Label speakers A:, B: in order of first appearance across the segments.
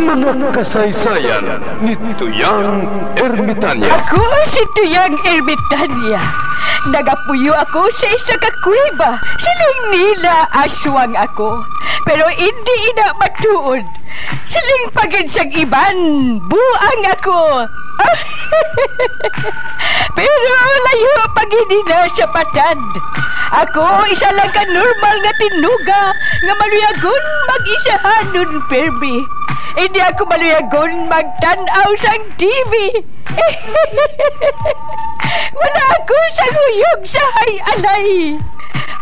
A: Mga kasaysayan ni Tuyang Ermitanya.
B: Ako si Tuyang Ermitanya. Nagapuyo ako sa isa ka kuweba. Siling nila aswang ako. Pero hindi ina matuod. Siling pagid siyang iban. Buang ako. Pero layo pagid na sa patad. Ako isa lang ka normal nga tinuga nga maluyagon mag-isahanon permi. Hindi ako maluyagon magtanaw sang TV. Wala ako sa nguyog sa hay-alay.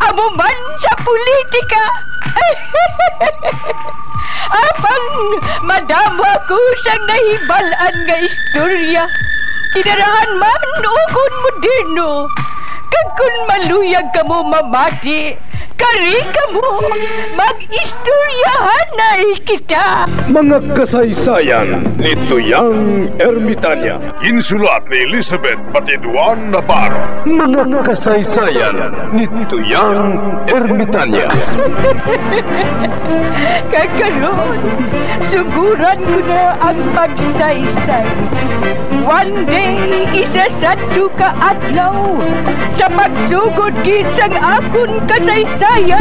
B: Amo man sa politika. Apang madamo ako sang nahibalaan nga istorya. Kinarahan man ukon moderno. Kag kun maluyag ka mo mamati, kari ka mo mag-istoryahan na kita.
A: Mga kasaysayan ni Tuyang Ermitanya. Insulat ni Elizabeth Batiduan Navarro. Mga kasaysayan ni Tuyang Ermitanya.
B: Kakaroon, suguran ko na ang pagsaysay. One day, isasado ka adlaw sa pagsugod gid sang akon kasaysayan.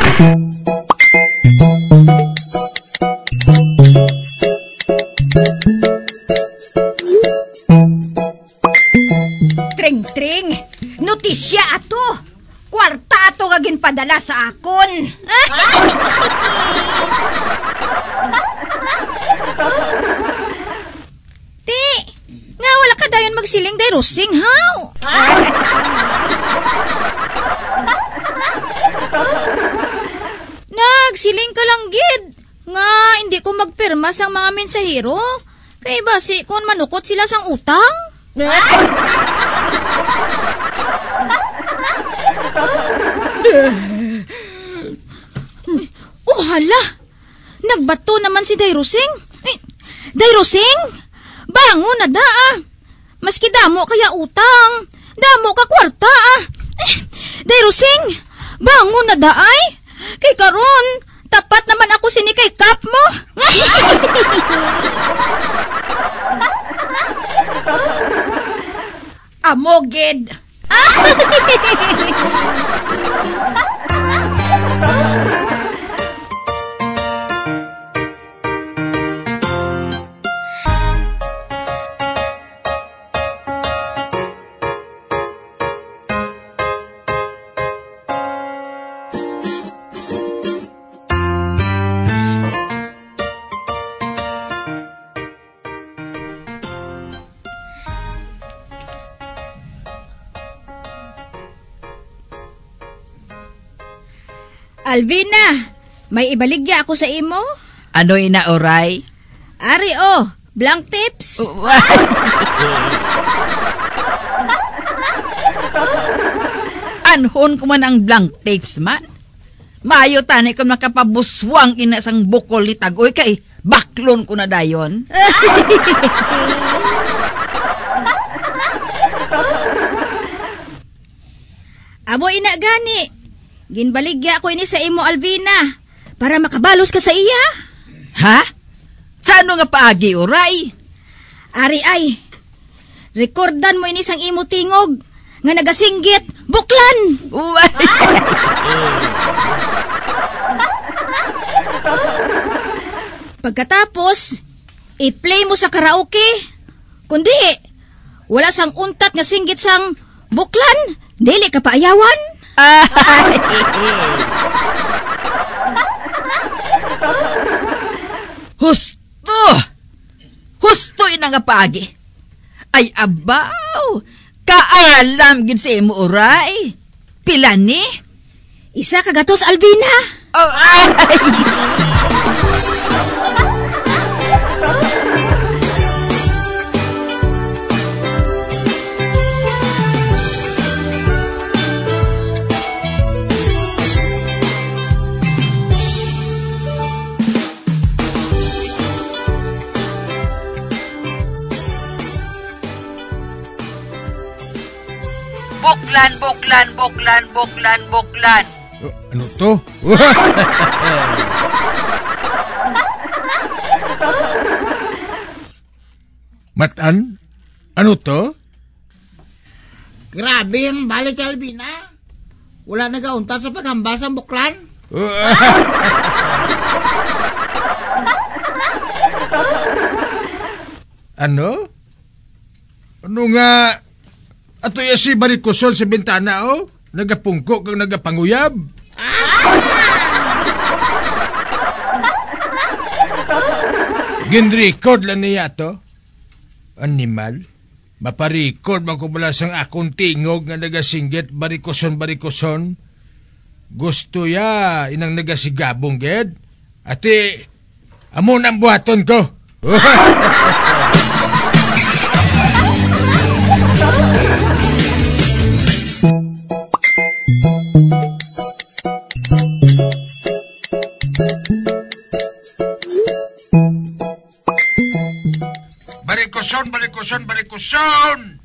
C: Tring-tring, notisya ato. Kwarta ato nga ginpadala sa akon. Ti, nga wala ka dayon magsiling day rusing, haw? Nagsiling ka lang, gid. Nga, hindi ko magpirma sang mga mensahero. Kay basi kung manukot sila sang utang. Oh, hala. Nagbato naman si Dairosing. Dairosing, bangon na da. Maski damo kaya utang. Damo ka kwarta. Dairosing, bangon na da ay. Kay karon, tapat naman ako sini kay kap mo. Amoged. Alvina, may ibaligya ako sa imo?
D: Ano inaoray?
C: Ari blank tips.
D: Anhon ko man ang blank tips man. Maayo tani ko nakapabuswang inasang bukol ni Tagoy kay baklon ko na dayon.
C: Amo ina gani. Ginbaligya ako ini sa imo, Alvina, para makabalos ka sa iya.
D: Ha? Sano nga paagi, oray?
C: Ari ay, rekordan mo ini sang imo tingog, nga nagasinggit, buklan! Pagkatapos, i-play mo sa karaoke. Kundi, wala sang untat nga singgit sang buklan, dili ka paayawan.
D: Husto ina nga pagi. Ay abaw, kaalam gid sa imo oray. Pila ni?
C: Isa kagatos, Alvina.
D: Buklan.
E: Ano to? Matan? Ano to?
F: Grabe ang balik sa Albina. Wala nagaunta sa paghambal sa buklan.
E: Ano? Ano nga? Ato ya si Barikosol sa bintana, oh? Nagapungko kang nagapanguyab. Gin-record lang niya to. Animal. Maparikod man ko mula sang akong tingog nga nagasinggit barikoson. Gusto ya inang nagasigabong ged. Ati, amo nang buhaton ko. Barikoson!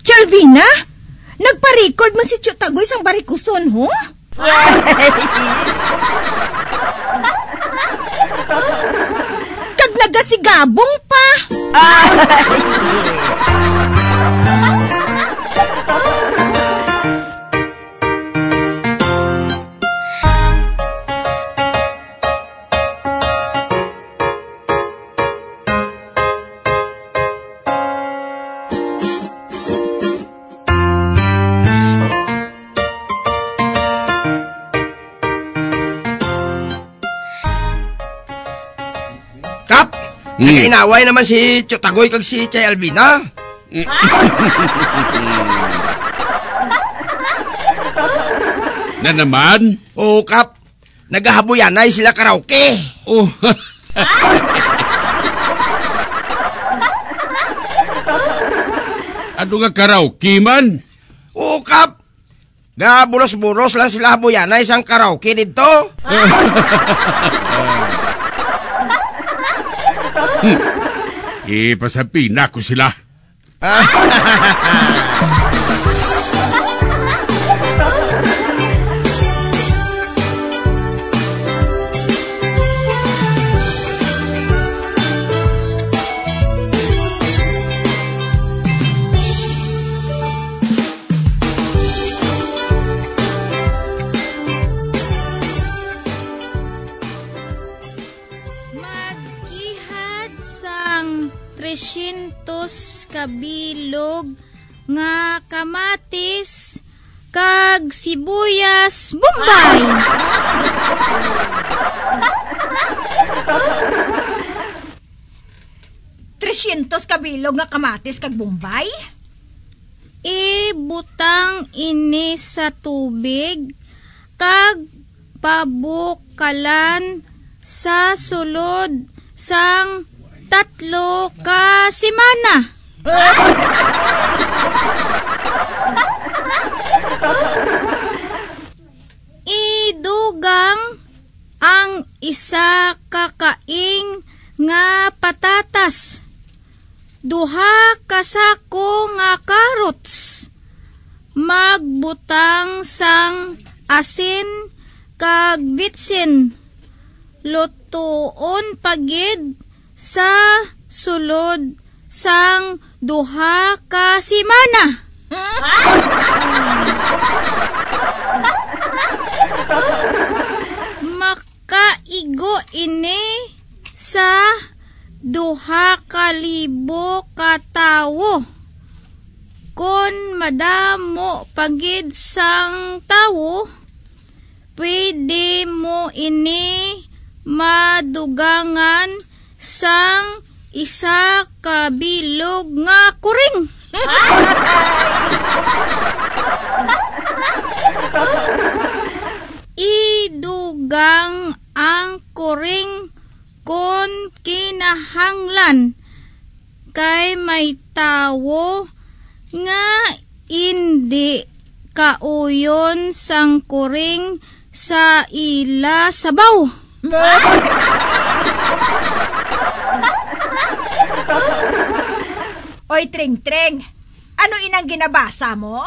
C: Chalvina, nagpa-record man si Chutagoy sang barikuson, ho? Kag nagasigabong pa.
G: Inaway naman si Chutagoy kag si Chay Albina.
A: Na naman?
G: Oo, Kap. Nagahabuyanay sila karaoke.
A: Oh. Ano nga karaoke man?
G: Oo, Kap. Buros-buros lang sila habuyanay sang karaoke dito.
A: Pasabi na ko sila.
C: Maghihad sang 300 kabilog nga kamatis kag sibuyas Bombay.
D: $300 nga kamatis kag Bombay?
C: Ibutang ini sa tubig kag pabukalan sa sulod sang 3 ka semana. Idugang ang isa kakaing nga patatas, 2 ka sako nga carrots, magbutang sang asin kag bitsin, lutuon pagid sa sulod sang 2 ka semana. Makaigo ini sa 2,000 ka tawo. Kon madamo pagid sang tawo, pwede mo ini madugangan sang 1 ka bilog nga kuring. Idugang ang kuring kon kinahanglan kay may tawo nga hindi kauyon sang kuring sa ila sabaw.
D: Oy, Treng-Treng, ano inang ginabasa mo?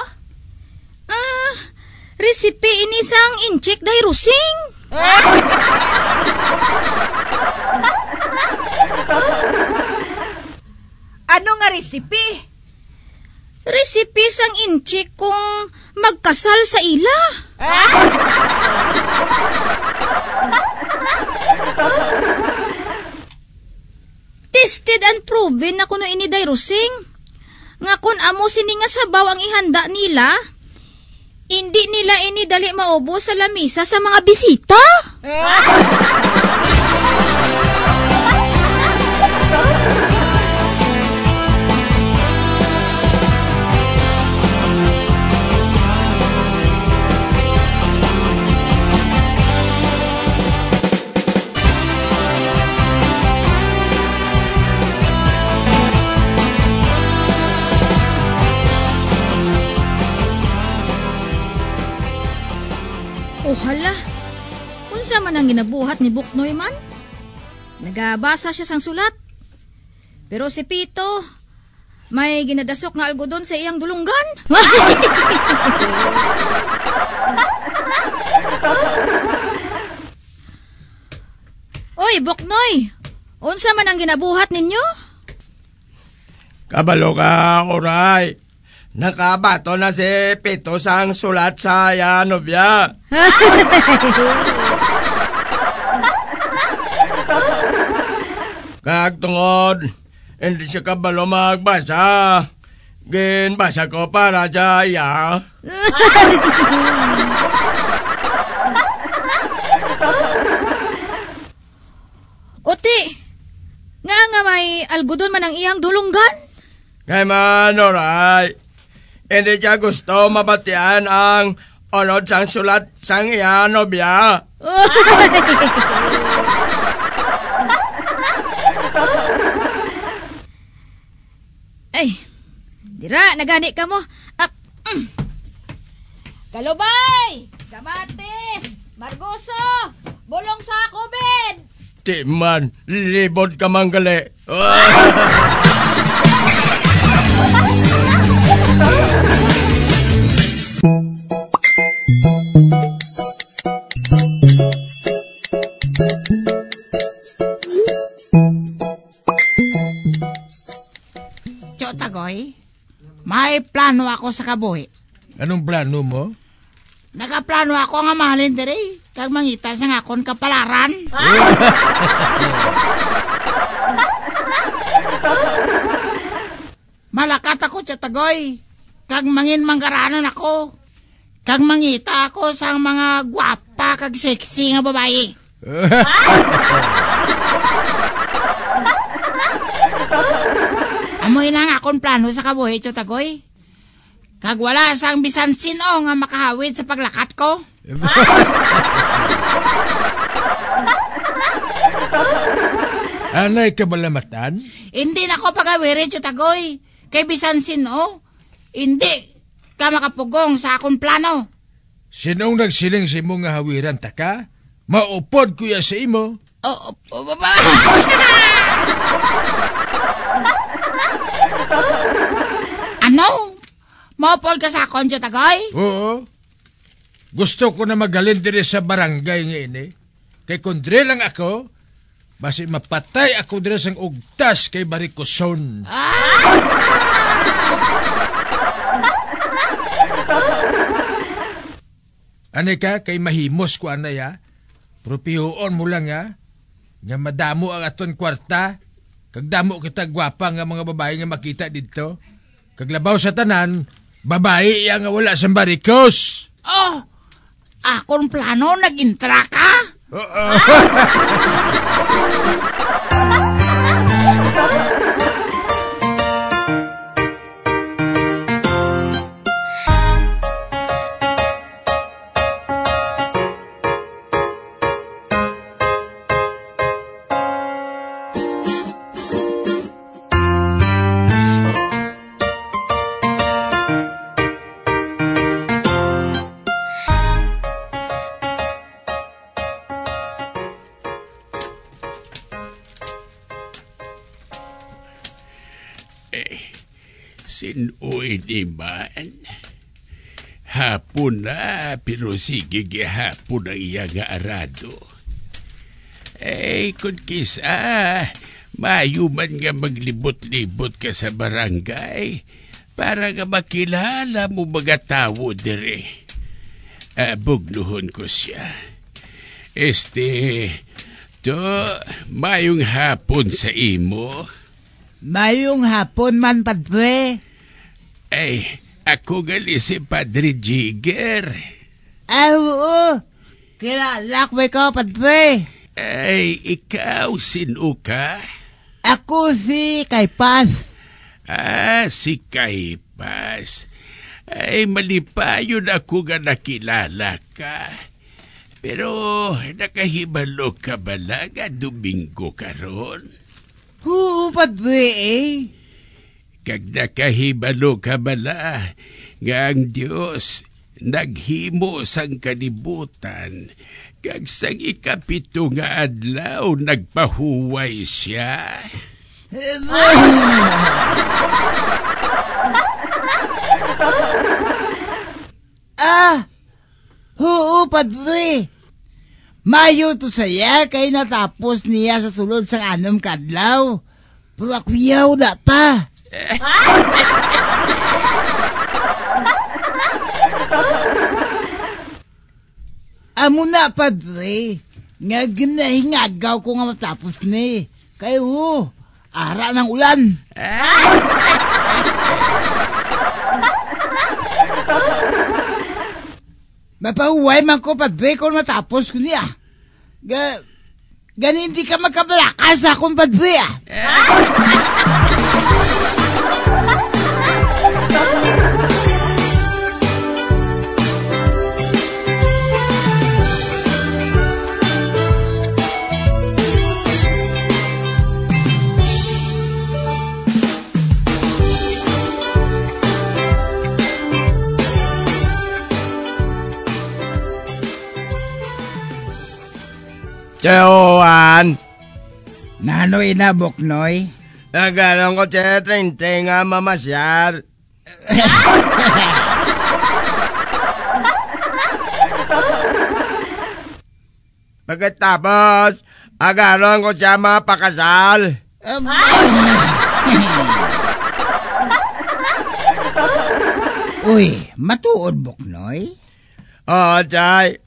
C: Resipe ini sang inchik day rusing.
D: Ano nga recipe?
C: Recipe sang inchik kung magkasal sa ila. Tested and proven na kuno ini day Rusing. Nga kun amo sini nga sabaw ang ihanda nila, hindi nila ini dali maubos sa lamisa sa mga bisita. O hala, unsa man ang ginabuhat ni Buknoy man? Nagabasa siya sang sulat. Pero si Pito, may ginadasok nga algodon sa iyang dulunggan. Oy, Buknoy, unsa man ang ginabuhat ninyo?
G: Kabalo ka, Oray. Nakabato na si Pito sang sulat sa Yanobya. Kagtungod, hindi siya kabalo magbasa. Ginbasa ko para sa iya.
C: Oti, nga may algodon man ang iyang dulunggan?
G: Kaya man, Oray. Hindi siya gusto mabatian ang onod sang sulat sang iya nobya.
C: Ay, dira, nagani ka mo. Kalubay! Kamatis! Margoso! Bulong sa kubid!
G: Timan, libod ka manggali.
F: Tagoy, may plano ako sa kabuhi.
E: Anong plano mo?
F: Nagaplano ako nga mahalin diri, kag mangita sa ngakon kapalaran. Malakat ako sa tagoy, kag mangin manggaranan ako. Kag mangita ako sa mga gwapa kag sexy nga babae. Amoy na nga akong plano sa kabuhi, Chotagoy. Kag wala sang bisan sino nga makahawid sa paglakat ko.
E: Anay ka malamatan?
F: Hindi na ko pagawiri, Chotagoy. Kay bisan sino, hindi ka makapugong sa akong plano.
E: Sinong nagsiling sa imo nga hawiran ta ka? Maupod kuya sa imo.
F: Ano? Maupol ka sa akong, Chotagoy?
E: Oo. Gusto ko na magalin diri sa barangay nga ini. Kay kundre lang ako, basi mapatay ako diri sang ugtas kay Barikoson. Anay ka, kay mahimos ko anay ha. Propihoon mo lang ha. Nga madamo ang aton kwarta. Kag damo kita gwapa nga mga babae nga makita dito. Kaglabaw sa tanan, babae iya nga wala sa barikos.
F: Oh, akong plano nag-intra ka?
A: Sinuwi ni man. hapon na, pero sige gihapon ang iya nga arado. Kung kisa, mayuman nga maglibot-libot ka sa barangay para nga makilala mo mga tao dire. Bugnuhon ko siya. To, mayong hapon sa imo.
F: Mayong hapon man, Padre.
A: Ako gali si Padre Jigger.
F: Oo. Kilala ko ikaw, Padre.
A: Ikaw, sino ka?
F: Ako si Kaypas.
A: Si Kaypas. Malipayon ako nga nakilala ka. Pero nakahibalo ka bala nga Domingo karon?
F: Oo, Padre
A: Kag nakahibalo ka bala nga ang Diyos naghimo sang kalibutan kag sang ikapito nga adlaw nagpahuway siya.
F: Oo, Padre. Mayo to saya kay natapos niya sa sulod sang 6 kadlaw. Pero ako yaw na pa. Amo na, Padre. Nga ginahingagaw ko nga matapos ni. Kayo, ara ng ulan. Mapahuway man ko, Padre, kung matapos ko niya. Ganin di ka magkabalakas akong Padre,
G: Joan!
F: Nanoy na, Boknoy?
G: Nagalang ko siya 30 nga mamasyar. Pagkatapos, agalang ko siya mapakasal.
F: Uy, matuod, Boknoy?
G: Oo, Chay.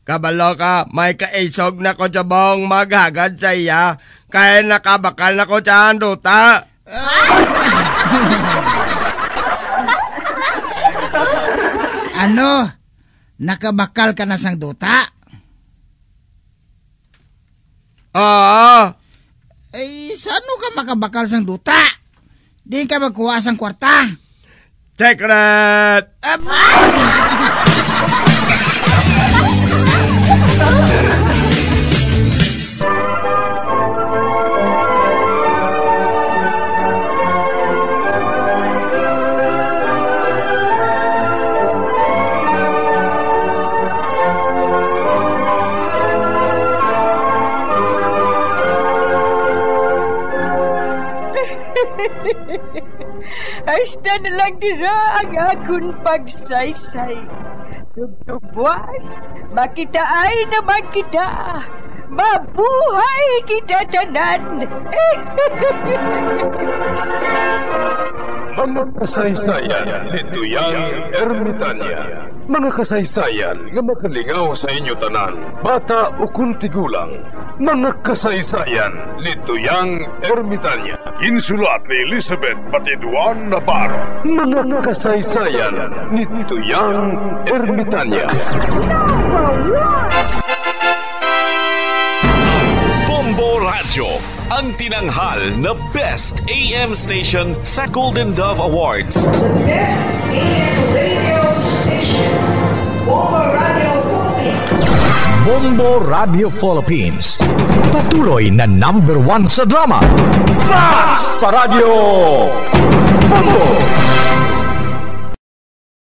G: Kabalo ka, may kaisog na ko sabong maghagad sa iya, kaya nakabakal na ko sa duta.
F: Ano? Nakabakal ka na sang duta?
G: Oo.
F: Saan ka makabakal sang duta? Di ka magkuha sang kwarta?
G: Secret!
B: Hasta na lang dira ang akong pagsaysay. Tugtugwas, makitaan naman kita. Mabuhay kita tanan.
H: Mga kasaysayan ni Tuyang Ermitanya. Mga kasaysayan nga makalingaw sa inyo tanan, bata o kuntigulang. Mga kasaysayan ni Tuyang Ermitanya. Insulat ni Elizabeth Batiduan Navarro. Mga kasaysayan ni Tuyang Ermitanya.
I: Bombo Radio, ang tinanghal na Best AM Station sa Golden Dove Awards.
J: Best AM Radio Station, Bombo Radio Philippines.
K: Bombo Radio Philippines, patuloy na #1 sa drama. Basta Radio Bombo!